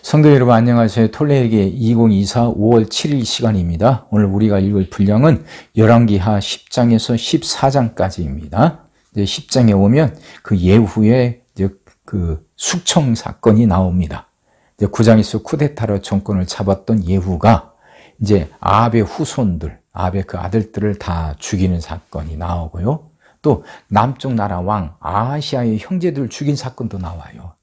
성도 여러분 안녕하세요. 톨레에게 2024 5월 7일 시간입니다. 오늘 우리가 읽을 분량은 열왕기하 10장에서 14장까지입니다. 10장에 오면 그 예후의 그 숙청 사건이 나옵니다. 9장에서 쿠데타로 정권을 잡았던 예후가 이제 아합의 후손들, 아합의 그 아들들을 다 죽이는 사건이 나오고요. 또 남쪽 나라 왕 아하시아의 형제들을 죽인 사건도 나와요.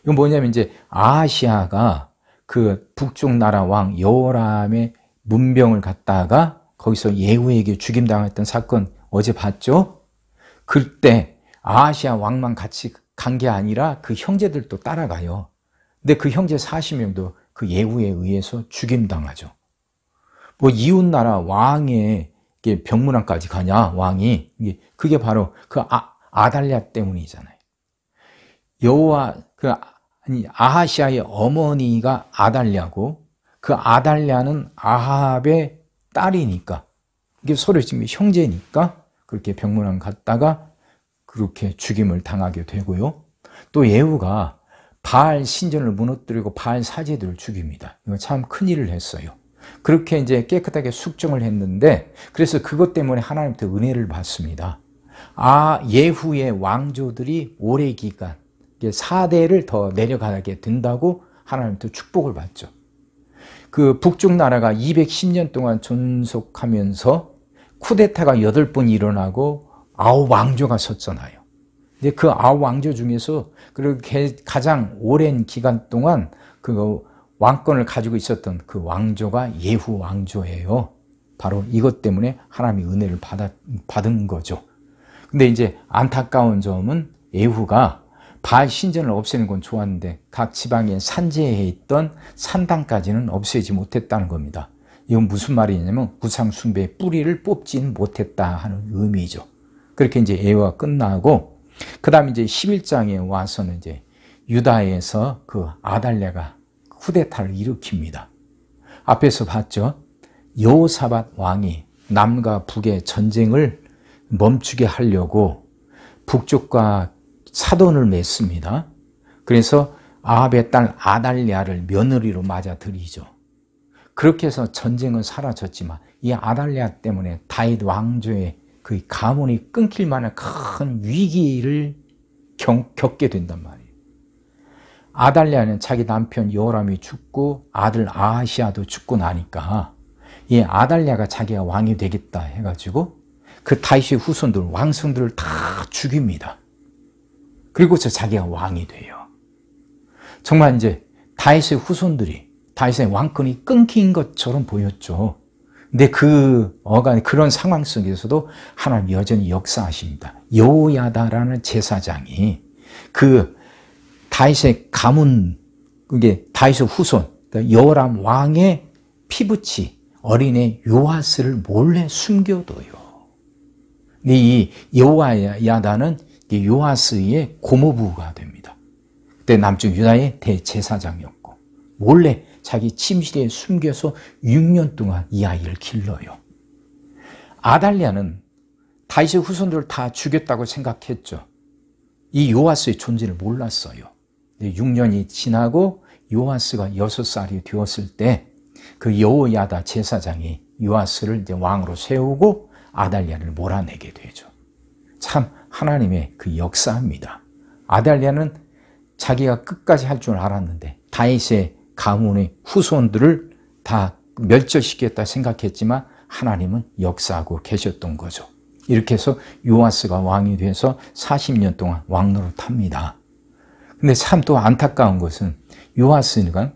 이건 뭐냐면 이제 아하시아가 그 북쪽 나라 왕 여호람의 문병을 갖다가 거기서 예후에게 죽임당했던 사건 어제 봤죠? 그때 아하시아 왕만 같이 간 게 아니라 그 형제들도 따라가요. 근데 그 형제 40명도 그 예후에 의해서 죽임당하죠. 뭐 이웃 나라 왕의 병문안까지 가냐 왕이 그게 바로 그 아달랴 때문이잖아요. 아하시아의 어머니가 아달랴고 그 아달랴는 아합의 딸이니까 이게 서로 지금 형제니까 그렇게 병문안 갔다가 그렇게 죽임을 당하게 되고요. 또 예후가 바알 신전을 무너뜨리고 바알 사제들을 죽입니다. 이거 참 큰일을 했어요. 그렇게 이제 깨끗하게 숙정을 했는데 그래서 그것 때문에 하나님부터 은혜를 받습니다. 예후의 왕조들이 오래 기간 4대를 더 내려가게 된다고 하나님부터 축복을 받죠. 그 북쪽 나라가 210년 동안 존속하면서 쿠데타가 8번 일어나고 9왕조가 섰잖아요. 근데 그 9왕조 중에서 그렇게 가장 오랜 기간 동안 그 왕권을 가지고 있었던 그 왕조가 예후 왕조예요. 바로 이것 때문에 하나님의 은혜를 받은 거죠. 근데 이제 안타까운 점은 예후가 바알 신전을 없애는 건 좋았는데 각 지방에 산지에 있던 산당까지는 없애지 못했다는 겁니다. 이건 무슨 말이냐면 우상 숭배의 뿌리를 뽑지는 못했다 하는 의미죠. 그렇게 이제 예후가 끝나고 그다음에 이제 11장에 와서는 이제 유다에서 그 아달랴가 쿠데타를 일으킵니다. 앞에서 봤죠. 여호사밧 왕이 남과 북의 전쟁을 멈추게 하려고 북쪽과 사돈을 맺습니다. 그래서 아합의 딸 아달랴를 며느리로 맞아들이죠. 그렇게 해서 전쟁은 사라졌지만 이 아달랴 때문에 다윗 왕조의 그 가문이 끊길 만한 큰 위기를 겪게 된단 말이에요. 아달랴는 자기 남편 여호람이 죽고 아들 아하시아도 죽고 나니까 이 아달랴가 자기가 왕이 되겠다 해가지고 그 다윗의 후손들 왕손들을 다 죽입니다. 그리고서 자기가 왕이 돼요. 정말 이제 다윗의 후손들이 다윗의 왕권이 끊긴 것처럼 보였죠. 근데 그런 상황 속에서도 하나님 여전히 역사하십니다. 여호야다라는 제사장이 그 다윗의 가문, 그게 다윗의 후손, 여호람 왕의 피부치 어린애 요아스를 몰래 숨겨둬요. 근데 이 여호야다는 요아스의 고모부가 됩니다. 그때 남쪽 유다의 대제사장이었고 몰래 자기 침실에 숨겨서 6년 동안 이 아이를 길러요. 아달랴는 다윗의 후손들을 다 죽였다고 생각했죠. 이 요아스의 존재를 몰랐어요. 6년이 지나고 요아스가 6살이 되었을 때 그 여호야다 제사장이 요아스를 이제 왕으로 세우고 아달랴를 몰아내게 되죠. 참 하나님의 그 역사입니다. 아달랴는 자기가 끝까지 할 줄 알았는데 다윗의 가문의 후손들을 다 멸절시켰다 생각했지만 하나님은 역사하고 계셨던 거죠. 이렇게 해서 요아스가 왕이 돼서 40년 동안 왕노릇합니다. 근데 참 또 안타까운 것은 요아스가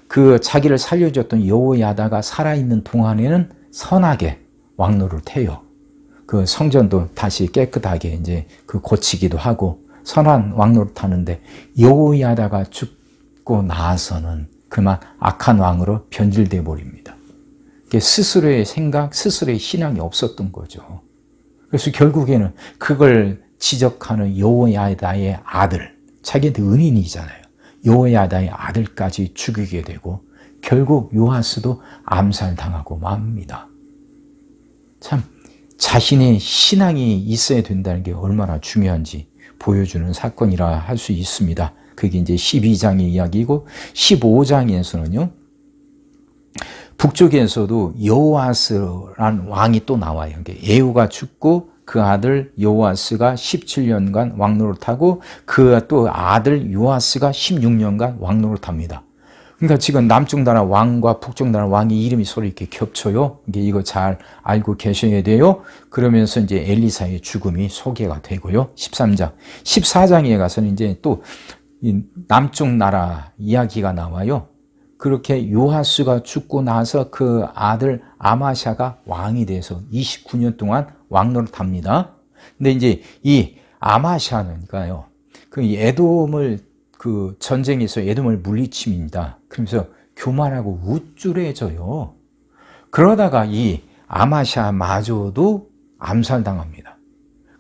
그 자기를 살려줬던 여호야다가 살아있는 동안에는 선하게 왕노릇해요. 그 성전도 다시 깨끗하게 이제 그 고치기도 하고 선한 왕노릇하는데 여호야다가 죽고 나서는 그만 악한 왕으로 변질돼 버립니다. 스스로의 생각, 스스로의 신앙이 없었던 거죠. 그래서 결국에는 그걸 지적하는 여호야다의 아들, 자기한테 은인이잖아요. 여호야다의 아들까지 죽이게 되고 결국 요아스도 암살당하고 맙니다. 참 자신의 신앙이 있어야 된다는 게 얼마나 중요한지 보여주는 사건이라 할 수 있습니다. 그게 이제 12장의 이야기고 15장에서는요. 북쪽에서도 여호아스란 왕이 또 나와요. 예후가 죽고 그 아들 여호아스가 17년간 왕노릇하고 그 또 아들 요아스가 16년간 왕노릇합니다. 그러니까 지금 남쪽 나라 왕과 북쪽 나라 왕의 이름이 서로 이렇게 겹쳐요. 이거 잘 알고 계셔야 돼요. 그러면서 이제 엘리사의 죽음이 소개가 되고요. 13장. 14장에 가서는 이제 또 남쪽 나라 이야기가 나와요. 그렇게 요아스가 죽고 나서 그 아들 아마샤가 왕이 돼서 29년 동안 왕노릇합니다. 근데 이제 이 아마샤는가요, 그 에돔을 그 전쟁에서 에돔을 물리칩니다. 그러면서 교만하고 우쭐해져요. 그러다가 이 아마샤마저도 암살당합니다.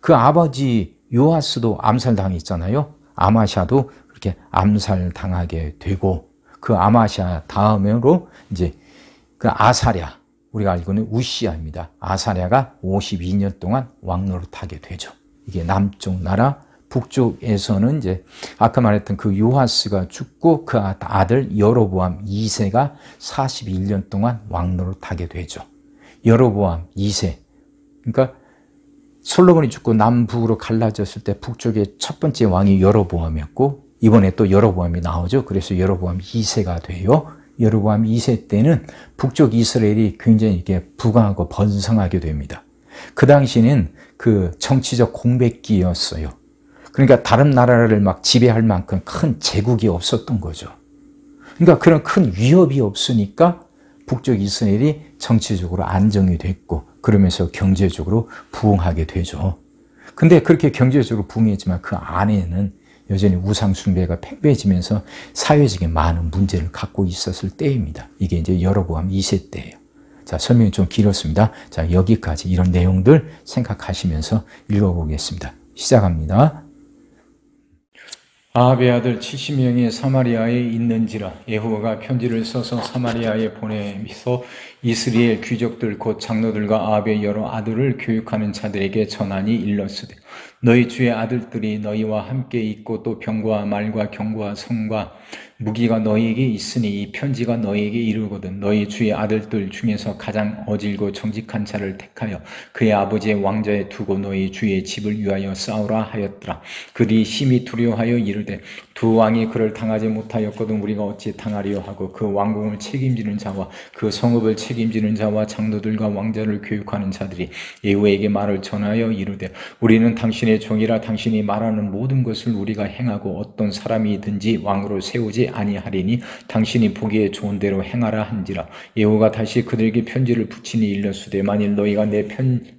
그 아버지 요아스도 암살당했잖아요. 아마샤도 그렇게 암살당하게 되고, 그 아마샤 다음으로 이제 그 아사랴, 우리가 알고는 우시야입니다. 아사랴가 52년 동안 왕노릇하게 되죠. 이게 남쪽 나라. 북쪽에서는 이제 아까 말했던 그 요아스가 죽고 그 아들 여로보암 2세가 41년 동안 왕노릇하게 되죠. 여로보암 2세. 그러니까 솔로몬이 죽고 남북으로 갈라졌을 때 북쪽의 첫 번째 왕이 여로보암이었고, 이번에 또 여로보암이 나오죠. 그래서 여로보암 2세가 돼요. 여로보암 2세 때는 북쪽 이스라엘이 굉장히 이렇게 부강하고 번성하게 됩니다. 그 당시는 그 정치적 공백기였어요. 그러니까 다른 나라를 막 지배할 만큼 큰 제국이 없었던 거죠. 그러니까 그런 큰 위협이 없으니까 북쪽 이스라엘이 정치적으로 안정이 됐고, 그러면서 경제적으로 부흥하게 되죠. 근데 그렇게 경제적으로 부흥했지만 그 안에는 여전히 우상 숭배가 팽배해지면서 사회적인 많은 문제를 갖고 있었을 때입니다. 이게 이제 여로보암 2세 때예요. 자, 설명이 좀 길었습니다. 자, 여기까지 이런 내용들 생각하시면서 읽어보겠습니다. 시작합니다. 아합의 아들 70명이 사마리아에 있는지라 여호와가 편지를 써서 사마리아에 보내서 이스라엘 귀족들 곧 장로들과 아합의 여러 아들을 교육하는 자들에게 전하니 일렀으되 너희 주의 아들들이 너희와 함께 있고 또 병과 말과 경과 성과 무기가 너희에게 있으니 이 편지가 너희에게 이르거든 너희 주의 아들들 중에서 가장 어질고 정직한 자를 택하여 그의 아버지의 왕좌에 두고 너희 주의 집을 위하여 싸우라 하였더라. 그들이 심히 두려워하여 이르되 두 왕이 그를 당하지 못하였거든 우리가 어찌 당하리요 하고 그 왕궁을 책임지는 자와 그 성읍을 책임지는 자와 장로들과 왕자를 교육하는 자들이 예후에게 말을 전하여 이르되 우리는 당신의 종이라 당신이 말하는 모든 것을 우리가 행하고 어떤 사람이든지 왕으로 세우지 아니하리니 당신이 보기에 좋은 대로 행하라 한지라. 예후가 다시 그들에게 편지를 붙이니 일렀으되 만일 너희가 내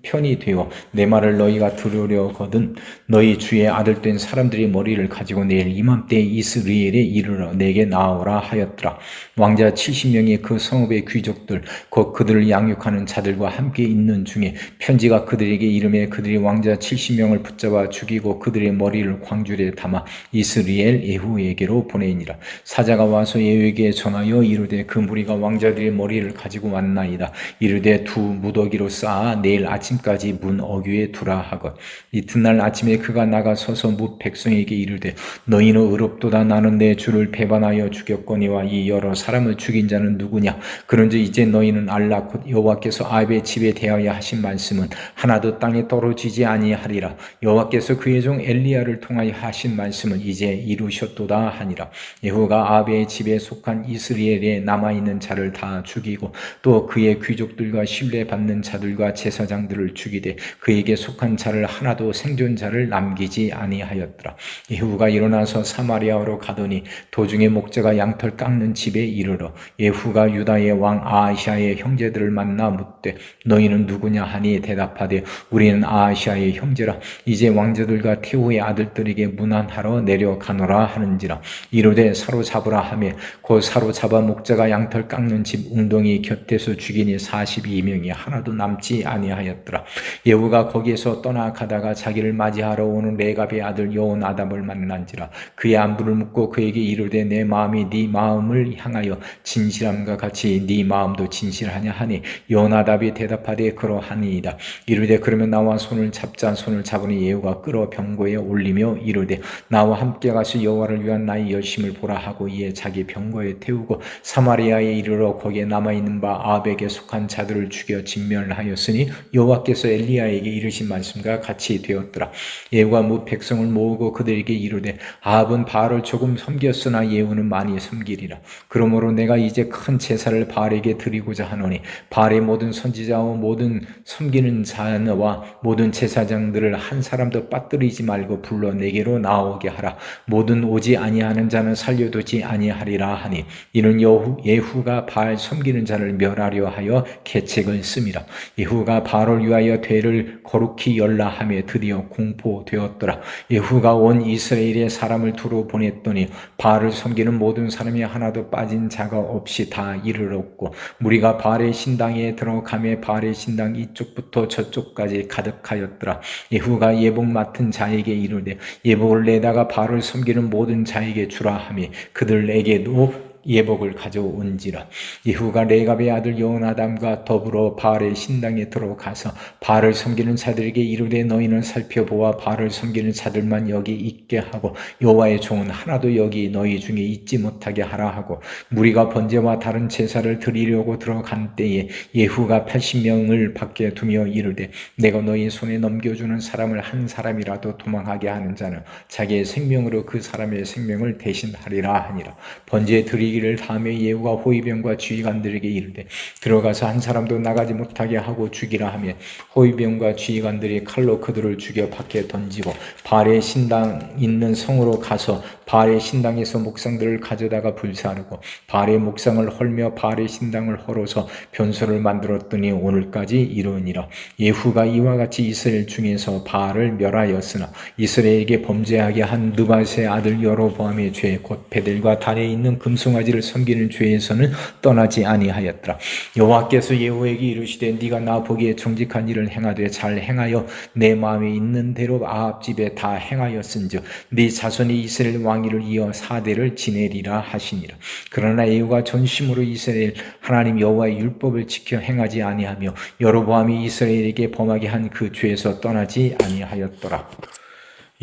편이 되어 내 말을 너희가 들으려거든 너희 주의 아들 된 사람들이 머리를 가지고 내일 이맘때 이스라엘에 이르러 내게 나오라 하였더라. 왕자 70명이 그 성읍의 귀족들 곧 그들을 양육하는 자들과 함께 있는 중에 편지가 그들에게 이르매 그들이 왕자 70명을 붙잡아 죽이고 그들의 머리를 광줄에 담아 이스라엘 예후에게로 보내니라. 사자가 와서 예후에게 전하여 이르되 그 무리가 왕자들의 머리를 가지고 왔나이다. 이르되 두 무더기로 쌓아 내일 아침까지 문 어귀에 두라 하건 이튿날 아침에 그가 나가 서서 뭇 백성에게 이르되 너희는 의롭도다. 나는 내 주를 배반하여 죽였거니와 이 여러 사람을 죽인 자는 누구냐. 그런즉 이제 너희는 알라. 곧 여호와께서 아합의 집에 대하여 하신 말씀은 하나도 땅에 떨어지지 아니하리라. 여호와께서 그의 종 엘리야를 통하여 하신 말씀은 이제 이루셨도다 하니라. 예후가 아합의 집에 속한 이스라엘에 남아있는 자를 다 죽이고 또 그의 귀족들과 신뢰받는 자들과 제사장들을 죽이되 그에게 속한 자를 하나도 생존자를 남기지 아니하였더라. 예후가 일어나서 사마리아로 가더니 도중에 목자가 양털 깎는 집에 이르러 예후가 유다의 왕 아하시아의 형제들을 만나 묻되 너희는 누구냐 하니 대답하되 우리는 아하시아의 형제라. 이제 왕자들과 태후의 아들들에게 문안하러 내려가노라 하는지라. 이르되 사로잡으라 하며 곧 사로잡아 목자가 양털 깎는 집 웅덩이 곁에서 죽이니 42명이 하나도 남지 아니하였더라. 예후가 거기에서 떠나가다가 자기를 맞이하러 오는 레갑의 아들 여호나답을 만난지라. 그의 안부를 묻고 그에게 이르되 내 마음이 네 마음을 향하여 진실함과 같이 네 마음도 진실하냐 하니 여호나답이 대답하되 그러하니이다. 이르되 그러면 나와 손을 잡자. 손을 잡으니 예후가 끌어 병고에 올리며 이르되 나와 함께 가서 여호와를 위한 나의 열심을 보라 하고 이에 자기 병거에 태우고 사마리아에 이르러 거기에 남아있는 바 아합에게 속한 자들을 죽여 진멸하였으니 여호와께서 엘리야에게 이르신 말씀과 같이 되었더라. 예후가 백성을 모으고 그들에게 이르되 아합은 바알을 조금 섬겼으나 예후는 많이 섬기리라. 그러므로 내가 이제 큰 제사를 바알에게 드리고자 하노니 바알의 모든 선지자와 모든 섬기는 자와 모든 제사장들을 한 사람도 빠뜨리지 말고 불러 내게로 나오게 하라. 모든 오지 아니하는 자는 살려두지 아니하리라 하니 이는 예후가 바알 섬기는 자를 멸하려 하여 계책을 씁니다. 예후가 바알을 위하여 대를 거룩히 열라 하며 드디어 공포되었더라. 예후가 온 이스라엘의 사람을 두루 보냈더니 바알을 섬기는 모든 사람이 하나도 빠진 자가 없이 다 이르렀고 무리가 바알의 신당에 들어가며 바알의 신당 이쪽부터 저쪽까지 가득하였더라. 예후가 예복 맡은 자에게 이르되 예복을 내다가 바알을 섬기는 모든 자에게 주라 하며 그들에게도 예복을 가져온지라. 예후가 레갑의 아들 여호나답과 더불어 바알의 신당에 들어가서 바알을 섬기는 자들에게 이르되 너희는 살펴보아 바알을 섬기는 자들만 여기 있게 하고 여호와의 종은 하나도 여기 너희 중에 있지 못하게 하라 하고 무리가 번제와 다른 제사를 드리려고 들어간 때에 예후가 80명을 밖에 두며 이르되 내가 너희 손에 넘겨주는 사람을 한 사람이라도 도망하게 하는 자는 자기의 생명으로 그 사람의 생명을 대신하리라 하니라. 번제 드리기를 다음에 예후가 호위병과 지휘관들에게 이르되 들어가서 한 사람도 나가지 못하게 하고 죽이라 하며 호위병과 지휘관들이 칼로 그들을 죽여 밖에 던지고 바알의 신당 있는 성으로 가서 바알의 신당에서 목상들을 가져다가 불사르고 바알의 목상을 헐며 바알의 신당을 헐어서 변소를 만들었더니 오늘까지 이르니라. 예후가 이와 같이 이스라엘 중에서 바알을 멸하였으나 이스라엘에게 범죄하게 한 느밧의 아들 여로보암의 죄 곧 베델과 단에 있는 금송아지를 섬기는 죄에서는 떠나지 아니하였더라. 여호와께서 예후에게 이르시되 네가 나 보기에 정직한 일을 행하되 잘 행하여 내 마음에 있는 대로 아합 집에 다 행하였은즉 네 자손이 이스라엘 왕위를 이어 4대를 지내리라 하시니라. 그러나 예후가 전심으로 이스라엘 하나님 여호와의 율법을 지켜 행하지 아니하며 여로보암이 이스라엘에게 범하게 한 그 죄에서 떠나지 아니하였더라.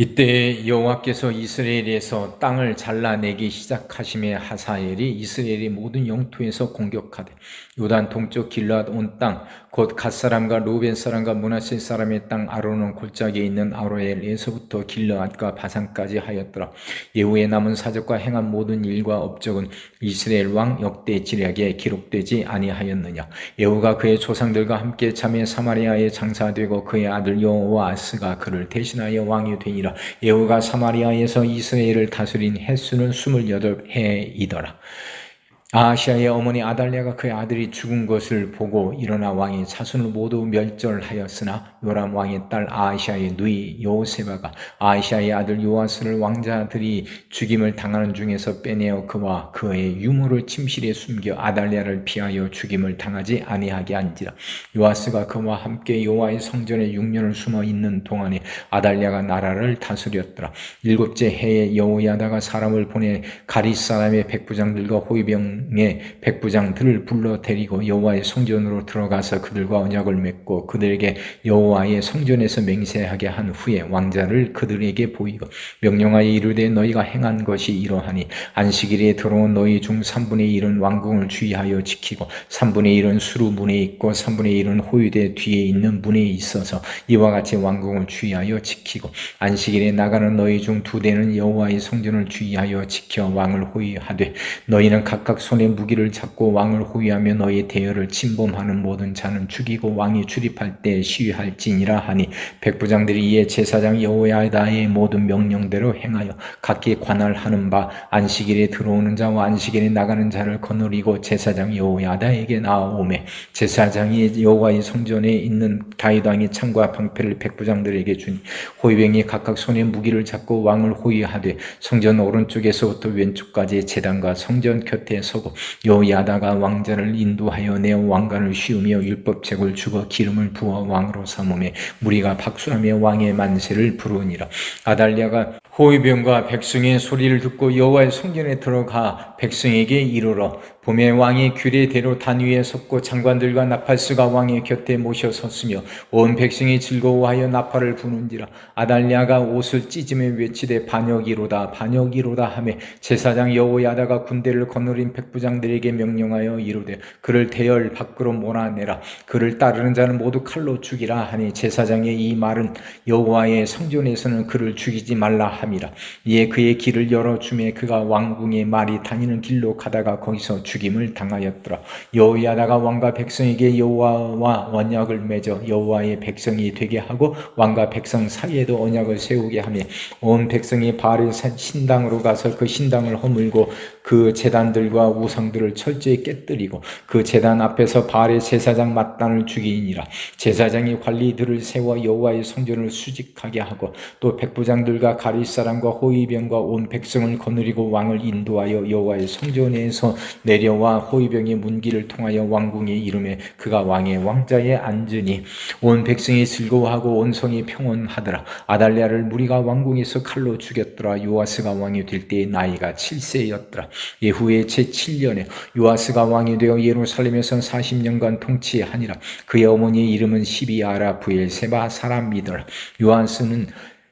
이때 여호와께서 이스라엘에서 땅을 잘라내기 시작하심에 하사엘이 이스라엘의 모든 영토에서 공격하되 요단 동쪽 길르앗 온 땅 곧 갓사람과 루벤 사람과 므낫세 사람의 땅 아로논 골짜기에 있는 아로엘에서부터 길르앗과 바산까지 하였더라. 예후의 남은 사적과 행한 모든 일과 업적은 이스라엘 왕 역대 지략에 기록되지 아니하였느냐. 예후가 그의 조상들과 함께 참에 사마리아에 장사되고 그의 아들 여호아스가 그를 대신하여 왕이 되니라. 예후가 사마리아에서 이스라엘을 다스린 횟수는 28해이더라. 아하시아의 어머니 아달랴가 그의 아들이 죽은 것을 보고 일어나 왕의 자손을 모두 멸절하였으나 요람 왕의 딸 아하시아의 누이 여호세바가 아하시아의 아들 요아스를 왕자들이 죽임을 당하는 중에서 빼내어 그와 그의 유물을 침실에 숨겨 아달랴를 피하여 죽임을 당하지 아니하게 한지라. 요아스가 그와 함께 여호와의 성전에 6년을 숨어 있는 동안에 아달랴가 나라를 다스렸더라. 7째 해에 여호야다가 사람을 보내 가릿 사람의 백부장들과 호위병 백부장들을 불러 데리고 여호와의 성전으로 들어가서 그들과 언약을 맺고 그들에게 여호와의 성전에서 맹세하게 한 후에 왕자를 그들에게 보이고 명령하여 이르되 너희가 행한 것이 이러하니 안식일에 들어온 너희 중 3분의 1은 왕궁을 주의하여 지키고 3분의 1은 수루 문에 있고 3분의 1은 호위대 뒤에 있는 문에 있어서 이와 같이 왕궁을 주의하여 지키고 안식일에 나가는 너희 중 2대는 여호와의 성전을 주의하여 지켜 왕을 호위하되 너희는 각각 손에 무기를 잡고 왕을 호위하며 너희 대열을 침범하는 모든 자는 죽이고 왕이 출입할 때 시위할지니라 하니 백부장들이 이에 제사장 여호야다의 모든 명령대로 행하여 각기 관할하는 바 안식일에 들어오는 자와 안식일에 나가는 자를 거느리고 제사장 여호야다에게 나아오매 제사장이 여호와의 성전에 있는 다윗 왕의 창과 방패를 백부장들에게 주니 호위병이 각각 손에 무기를 잡고 왕을 호위하되 성전 오른쪽에서부터 왼쪽까지 제단과 성전 곁에 서고 여호야다가 왕자를 인도하여 내어 왕관을 씌우며 율법책을 주고 기름을 부어 왕으로 삼으매 무리가 박수하며 왕의 만세를 부르니라. 아달랴가 호위병과 백성의 소리를 듣고 여호와의 성전에 들어가 백성에게 이르러 봄에 왕이 규례대로 단 위에 섰고 장관들과 나팔수가 왕의 곁에 모셔 섰으며 온 백성이 즐거워하여 나팔을 부는지라. 아달랴가 옷을 찢으며 외치되 반역이로다 반역이로다 하매 제사장 여호야다가 군대를 거느린 백부장들에게 명령하여 이르되 그를 대열 밖으로 몰아내라. 그를 따르는 자는 모두 칼로 죽이라 하니 제사장의 이 말은 여호와의 성전에서는 그를 죽이지 말라 함이라. 이에 그의 길을 열어주매 그가 왕궁의 말이 다니는 길로 가다가 거기서 죽임을 당하였더라. 여호야다가 왕과 백성에게 여호와와 언약을 맺어 여호와의 백성이 되게 하고 왕과 백성 사이에도 언약을 세우게 하며 온 백성이 바알의 신당으로 가서 그 신당을 허물고 그 제단들과 우상들을 철저히 깨뜨리고 그 제단 앞에서 바알의 제사장 mat단을 죽이니라. 제사장이 관리들을 세워 여호와의 성전을 수직하게 하고 또 백부장들과 가릴 사람과 호위병과 온 백성을 거느리고 왕을 인도하여 여호와의 성전에서 내려와 호위병의 문기를 통하여 왕궁에 이르매 그가 왕의 왕자에 앉으니 온 백성이 즐거워하고 온 성이 평온하더라. 아달랴를 무리가 왕궁에서 칼로 죽였더라. 요아스가 왕이 될 때의 나이가 7세였더라. 예후의 제7년에 요아스가 왕이 되어 예루살렘에서 40년간 통치하니라. 그의 어머니의 이름은 시비아라 부엘세바 사람이더라. 요아스는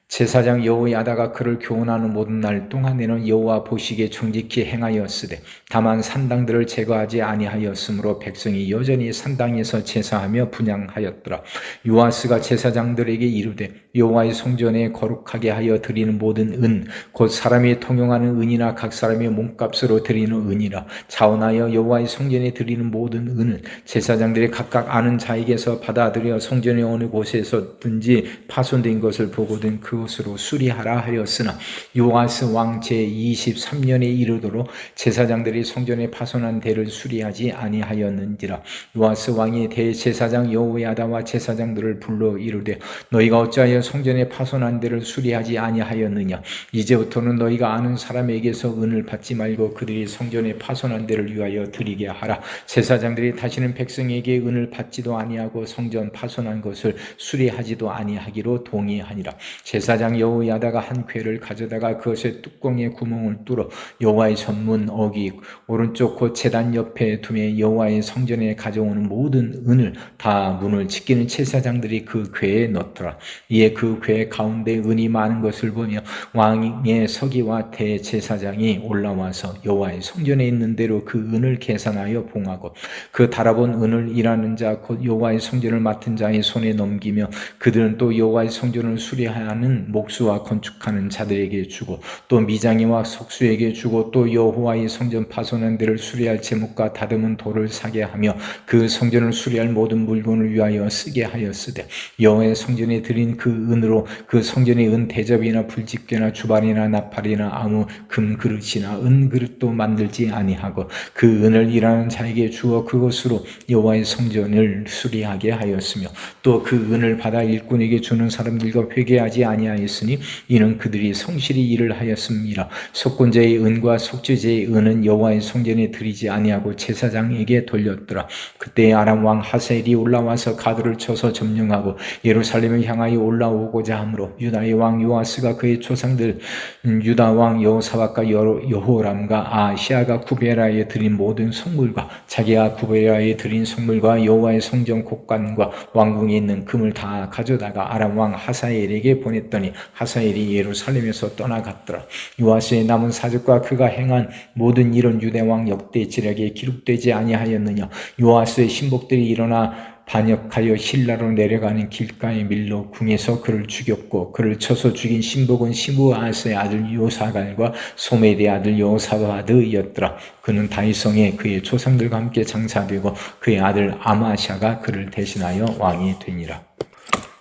제사장 여호야다가 그를 교훈하는 모든 날 동안에는 여호와 보시기에 정직히 행하였으되 다만 산당들을 제거하지 아니하였으므로 백성이 여전히 산당에서 제사하며 분향하였더라. 요아스가 제사장들에게 이르되 여호와의 성전에 거룩하게 하여 드리는 모든 은 곧 사람이 통용하는 은이나 각 사람의 몸값으로 드리는 은이라 자원하여 여호와의 성전에 드리는 모든 은은 제사장들이 각각 아는 자에게서 받아들여 성전의 어느 곳에서든지 파손된 것을 보거든 그것으로 수리하라 하였으나 요아스 왕 제23년에 이르도록 제사장들이 성전에 파손한 대를 수리하지 아니하였는지라. 요아스 왕이 대제사장 여호야다와 제사장들을 불러 이르되 너희가 어찌하여 성전에 파손한 대를 수리하지 아니하였느냐. 이제부터는 너희가 아는 사람에게서 은을 받지 말고 그들이 성전에 파손한 데를 위하여 드리게 하라. 제사장들이 다시는 백성에게 은을 받지도 아니하고 성전 파손한 것을 수리하지도 아니하기로 동의하니라. 제사장 여호야다가 한 궤를 가져다가 그것의 뚜껑에 구멍을 뚫어 여호와의 전문 어기 오른쪽 곧 제단 옆에 두매 여호와의 성전에 가져오는 모든 은을 다 문을 지키는 제사장들이 그 궤에 넣더라. 이에 그 궤 가운데 은이 많은 것을 보며 왕의 서기와 대제사장이 올라와서 여호와의 성전에 있는 대로 그 은을 계산하여 봉하고 그 달아본 은을 일하는 자 곧 여호와의 성전을 맡은 자의 손에 넘기며 그들은 또 여호와의 성전을 수리하는 목수와 건축하는 자들에게 주고 또 미장이와 석수에게 주고 또 여호와의 성전 파손한 데를 수리할 제목과 다듬은 돌을 사게 하며 그 성전을 수리할 모든 물건을 위하여 쓰게 하였으되 여호와의 성전에 드린 그 은으로 그 성전의 은 대접이나 불집게나 주반이나 나팔이나 아무 금 그릇이나 은 그릇도 만들지 아니하고 그 은을 일하는 자에게 주어 그것으로 여호와의 성전을 수리하게 하였으며 또 그 은을 받아 일꾼에게 주는 사람들과 회개하지 아니하였으니 이는 그들이 성실히 일을 하였음이라. 속건제의 은과 속죄제의 은은 여호와의 성전에 드리지 아니하고 제사장에게 돌렸더라. 그때 아람 왕 하사엘이 올라와서 가드를 쳐서 점령하고 예루살렘을 향하여 올라오고자 하므로 유다의 왕 요아스가 그의 조상들 유다 왕 여호사밧과 여호람과 아시아가 구베라에 드린 모든 성물과 자기가 구베라에 드린 성물과 여호와의 성전 곡관과 왕궁에 있는 금을 다 가져다가 아람 왕 하사엘에게 보냈더니 하사엘이 예루살렘에서 떠나갔더라. 요아스의 남은 사적과 그가 행한 모든 일은 유대 왕 역대 지략에 기록되지 아니하였느냐. 요아스의 신복들이 일어나 반역하여 신라로 내려가는 길가의 밀로 궁에서 그를 죽였고 그를 쳐서 죽인 신복은 시므아스의 아들 요사갈과 소메리의 아들 요사바드였더라. 그는 다윗성에 그의 조상들과 함께 장사되고 그의 아들 아마샤가 그를 대신하여 왕이 되니라.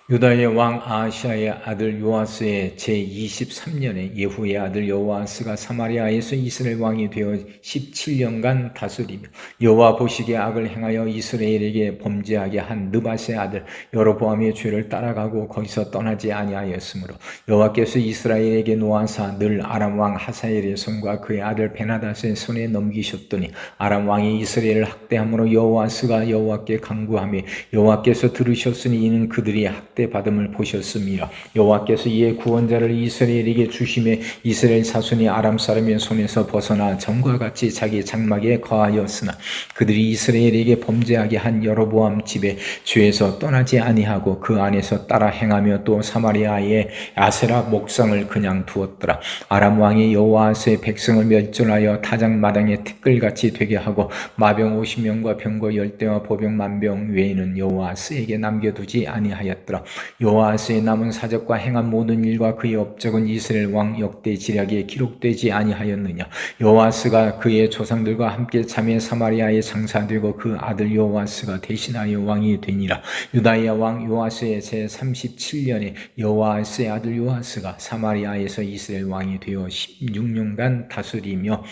유다의 왕 아하시아의 아들 요아스의 제23년에 예후의 아들 여호아스가 사마리아에서 이스라엘 왕이 되어 17년간 다스리며 여호와 보시기에 악을 행하여 이스라엘에게 범죄하게 한 느밧의 아들 여로보암의 죄를 따라가고 거기서 떠나지 아니하였으므로 여호와께서 이스라엘에게 노하사 늘 아람 왕 하사엘의 손과 그의 아들 베나닷의 손에 넘기셨더니 아람 왕이 이스라엘을 학대함으로 여호아스가 여호와께 간구하며 여호와께서 들으셨으니 이는 그들이 받음을 보셨습니다. 여호와께서 이에 구원자를 이스라엘에게 주심에 이스라엘 자손이 아람 사람의 손에서 벗어나 전과 같이 자기 장막에 거하였으나 그들이 이스라엘에게 범죄하게 한 여로보암 집에 죄에서 떠나지 아니하고 그 안에서 따라 행하며 또 사마리아의 아세라 목상을 그냥 두었더라. 아람 왕이 여호와스의 백성을 멸절하여 타작 마당에 티끌같이 되게 하고 마병 50명과 병거 10대와 보병 10,000명 외에는 여호와스에게 남겨두지 아니하였더라. 여호아스의 남은 사적과 행한 모든 일과 그의 업적은 이스라엘 왕 역대 지략에 기록되지 아니하였느냐. 여호아스가 그의 조상들과 함께 참에 사마리아에 장사되고 그 아들 여호아스가 대신하여 왕이 되니라. 유다의 왕 요아스의 제37년에 여호아스의 아들 요아스가 사마리아에서 이스라엘 왕이 되어 16년간 다스리며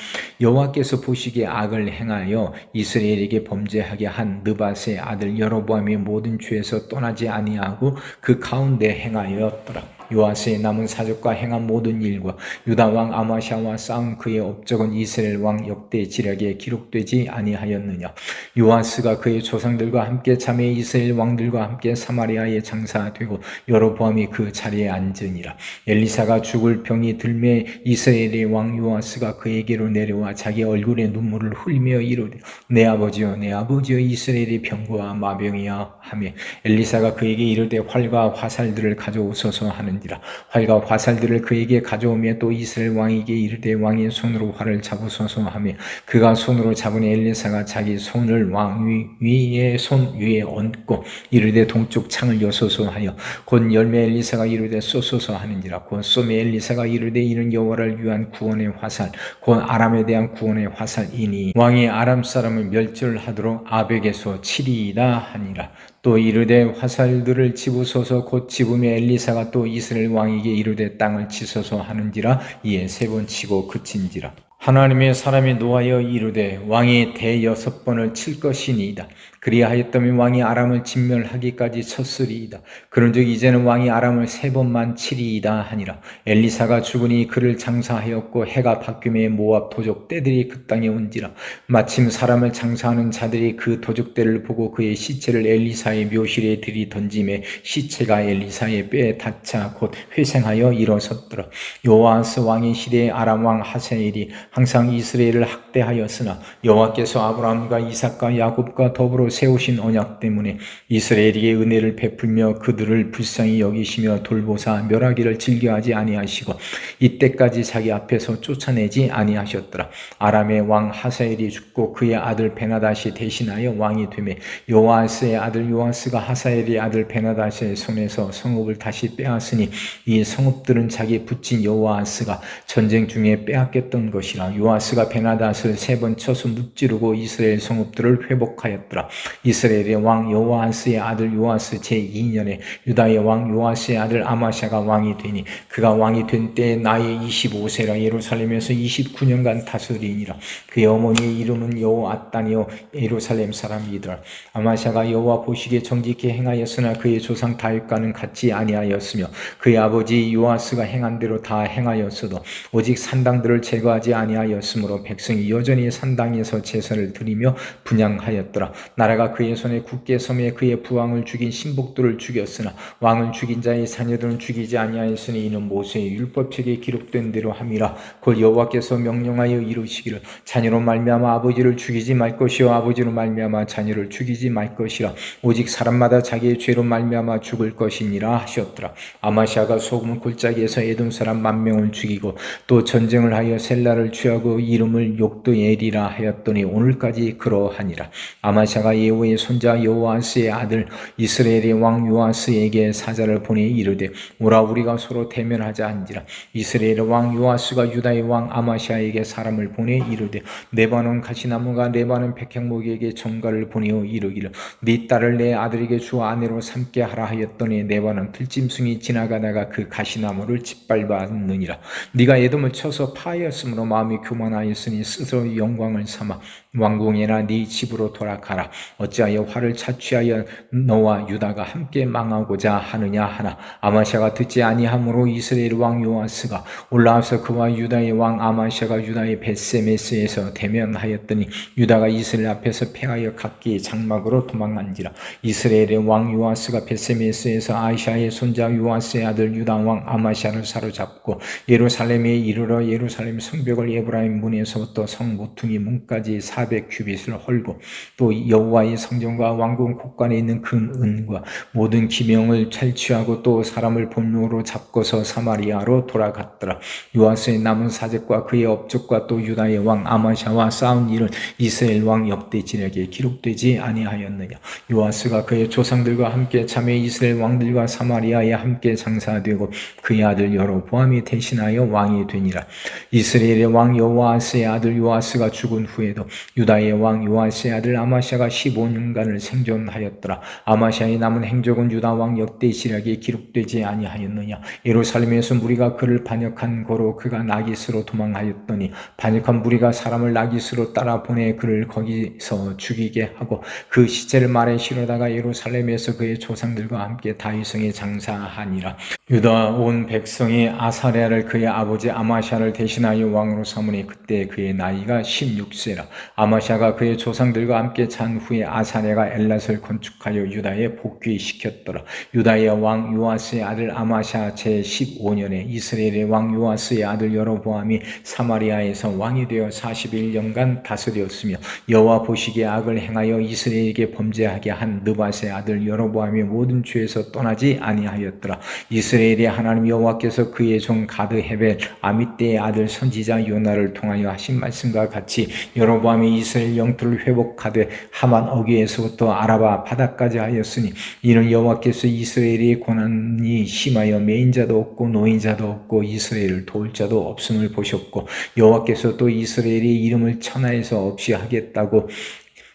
여호와께서 보시기에 악을 행하여 이스라엘에게 범죄하게 한 느밧의 아들 여로보암의 모든 죄에서 떠나지 아니하고 그 가운데 행하였더라. 요아스의 남은 사적과 행한 모든 일과 유다 왕 아마샤와 싸운 그의 업적은 이스라엘 왕 역대 지략에 기록되지 아니하였느냐. 요아스가 그의 조상들과 함께 참에 이스라엘 왕들과 함께 사마리아에 장사되고 여로보암이 그 자리에 앉으니라. 엘리사가 죽을 병이 들매 이스라엘의 왕 요아스가 그에게로 내려와 자기 얼굴에 눈물을 흘리며 이르되 내 아버지여 내 아버지여 이스라엘의 병거와 마병이야 하며 엘리사가 그에게 이르되 활과 화살들을 가져오소서 하는지라. 활과 화살들을 그에게 가져오며 또 이스라엘 왕에게 이르되 왕의 손으로 활을 잡으소서 하며 그가 손으로 잡은 엘리사가 자기 손을 왕 위에 손 위에 얹고 이르되 동쪽 창을 여소서 하여 곧 열매 엘리사가 이르되 쏘소서 하는지라. 곧 쏘매 엘리사가 이르되 이는 여호와를 위한 구원의 화살 곧 아람에 대한 구원의 화살이니 왕이 아람 사람을 멸절하도록 아벡에서 치리이다 하니라. 또 이르되 화살들을 집으소서 곧 집으며 엘리사가 또 이스라엘 왕에게 이르되 땅을 치소서 하는지라. 이에 3번 치고 그친지라. 하나님의 사람이 노하여 이르되 왕이 대6번을 칠 것이니이다. 그리하였다면 왕이 아람을 진멸하기까지 쳤으리이다. 그런즉 이제는 왕이 아람을 3번만 치리이다 하니라. 엘리사가 죽으니 그를 장사하였고 해가 바뀌매 모압 도적 떼들이 그 땅에 온지라. 마침 사람을 장사하는 자들이 그 도적 떼를 보고 그의 시체를 엘리사의 묘실에 들이던지매 시체가 엘리사의 뼈에 닿자 곧 회생하여 일어섰더라. 요아스 왕의 시대에 아람 왕 하사엘이 항상 이스라엘을 학대하였으나 여호와께서 아브라함과 이삭과 야곱과 더불어 세우신 언약 때문에 이스라엘에게 은혜를 베풀며 그들을 불쌍히 여기시며 돌보사 멸하기를 즐겨하지 아니하시고 이때까지 자기 앞에서 쫓아내지 아니하셨더라. 아람의 왕 하사엘이 죽고 그의 아들 베나닷이 대신하여 왕이 되매 요아스의 아들 요아스가 하사엘의 아들 베나닷의 손에서 성읍을 다시 빼앗으니 이 성읍들은 자기 붙인 여호아스가 전쟁 중에 빼앗겼던 것이라. 요아스가 베나닷을 3번 쳐서 무찌르고 이스라엘 성읍들을 회복하였더라. 이스라엘의 왕 여호아스의 아들 요아스 제2년에 유다의 왕 요아스의 아들 아마샤가 왕이 되니 그가 왕이 된 때에 나이 25세라. 예루살렘에서 29년간 다스리니라. 그의 어머니의 이름은 여호앗단이요 예루살렘 사람이더라. 아마샤가 여호와 보시기에 정직히 행하였으나 그의 조상 다윗과는 같지 아니하였으며 그의 아버지 요아스가 행한 대로 다 행하였어도 오직 산당들을 제거하지 아니하였으므로 백성이 여전히 산당에서 제사를 드리며 분향하였더라. 나라가 그의 손에 굳게 섬에 그의 부왕을 죽인 신복들을 죽였으나 왕을 죽인 자의 자녀들은 죽이지 아니하였으니 이는 모세의 율법책에 기록된 대로 함이라. 곧 여호와께서 명령하여 이루시기를 자녀로 말미암아 아버지를 죽이지 말 것이요 아버지로 말미암아 자녀를 죽이지 말 것이라. 오직 사람마다 자기의 죄로 말미암아 죽을 것이니라 하셨더라. 아마시아가 소금 골짜기에서 에돔 사람 10,000명을 죽이고 또 전쟁을 하여 셀라를 취하고 이름을 욕드엘이라 하였더니 오늘까지 그러하니라. 아마샤가 예후의 손자 요아스의 아들 이스라엘의 왕 요아스에게 사자를 보내 이르되 오라 우리가 서로 대면하자 한지라. 이스라엘의 왕 요아스가 유다의 왕 아마샤에게 사람을 보내 이르되 레바논 가시나무가 레바논 백향목에게 전가를 보내어 이르기를 네 딸을 내 아들에게 주 아내로 삼게 하라 하였더니 레바논 들짐승이 지나가다가 그 가시나무를 짓밟았느니라. 네가 에돔을 쳐서 파하였으므로 마음이 교만하였으니 스스로 영광을 삼아 왕궁이나 네 집으로 돌아가라. 어찌하여 화를 자취하여 너와 유다가 함께 망하고자 하느냐 하나 아마샤가 듣지 아니하므로 이스라엘 왕 요아스가 올라와서 그와 유다의 왕 아마샤가 유다의 벳세메스에서 대면하였더니 유다가 이스라엘 앞에서 패하여 각기 장막으로 도망간지라. 이스라엘의 왕 요아스가 벳세메스에서 아이샤의 손자 요아스의 아들 유다 왕 아마샤를 사로잡고 예루살렘에 이르러 예루살렘 성벽을 에브라임 문에서부터 성 모퉁이 문까지 400규빗을 헐고 또 여호와의 성전과 왕궁 곳간에 있는 금은과 모든 기명을 탈취하고 또 사람을 본무로 잡고서 사마리아로 돌아갔더라. 요아스의 남은 사적과 그의 업적과 또 유다의 왕 아마샤와 싸운 일은 이스라엘 왕 역대지력에 기록되지 아니하였느냐. 요아스가 그의 조상들과 함께 참여 이스라엘 왕들과 사마리아에 함께 장사되고 그의 아들 여로보암이 대신하여 왕이 되니라. 이스라엘의 왕 요아스의 아들 요아스가 죽은 후에도 유다의 왕 요아스의 아들 아마샤가 15년간을 생존하였더라. 아마샤의 남은 행적은 유다 왕 역대지략에 기록되지 아니하였느냐. 예루살렘에서 무리가 그를 반역한 고로 그가 나깃으로 도망하였더니 반역한 무리가 사람을 나깃으로 따라 보내 그를 거기서 죽이게 하고 그 시체를 말에 실어다가 예루살렘에서 그의 조상들과 함께 다윗성에 장사하니라. 유다 온 백성이 아사랴를 그의 아버지 아마샤를 대신하여 왕으로 삼으니 그때 그의 나이가 16세라. 아마샤가 그의 조상들과 함께 잔 후에 아사랴가 엘랏을 건축하여 유다에 복귀시켰더라. 유다의 왕 요아스의 아들 아마샤 제15년에 이스라엘의 왕 요아스의 아들 여로보암이 사마리아에서 왕이 되어 41년간 다스렸으며 여호와 보시기에 악을 행하여 이스라엘에게 범죄하게 한 느밧의 아들 여로보암이 모든 죄에서 떠나지 아니하였더라. 이스라엘의 하나님 여호와께서 그의 종 가드 헤벨 아미떼의 아들 선지자 요나를 통하여 하신 말씀과 같이 여로보암이 이스라엘 영토를 회복하되 하만 어귀에서부터 아라바 바다까지 하였으니 이는 여호와께서 이스라엘의 고난이 심하여 매인자도 없고 노인자도 없고 이스라엘을 도울 자도 없음을 보셨고 여호와께서 또 이스라엘의 이름을 천하에서 없이 하겠다고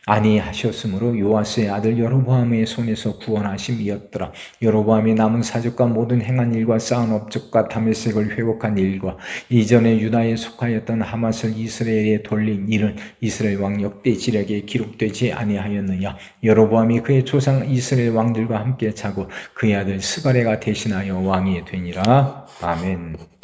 아니하셨으므로 요아스의 아들 여로보암의 손에서 구원하심이었더라. 여로보암이 남은 사적과 모든 행한 일과 쌓은 업적과 다메섹을 회복한 일과 이전에 유다에 속하였던 하맛을 이스라엘에 돌린 일은 이스라엘 왕 역대지략에 기록되지 아니하였느냐. 여로보암이 그의 조상 이스라엘 왕들과 함께 자고 그의 아들 스가랴가 대신하여 왕이 되니라. 아멘.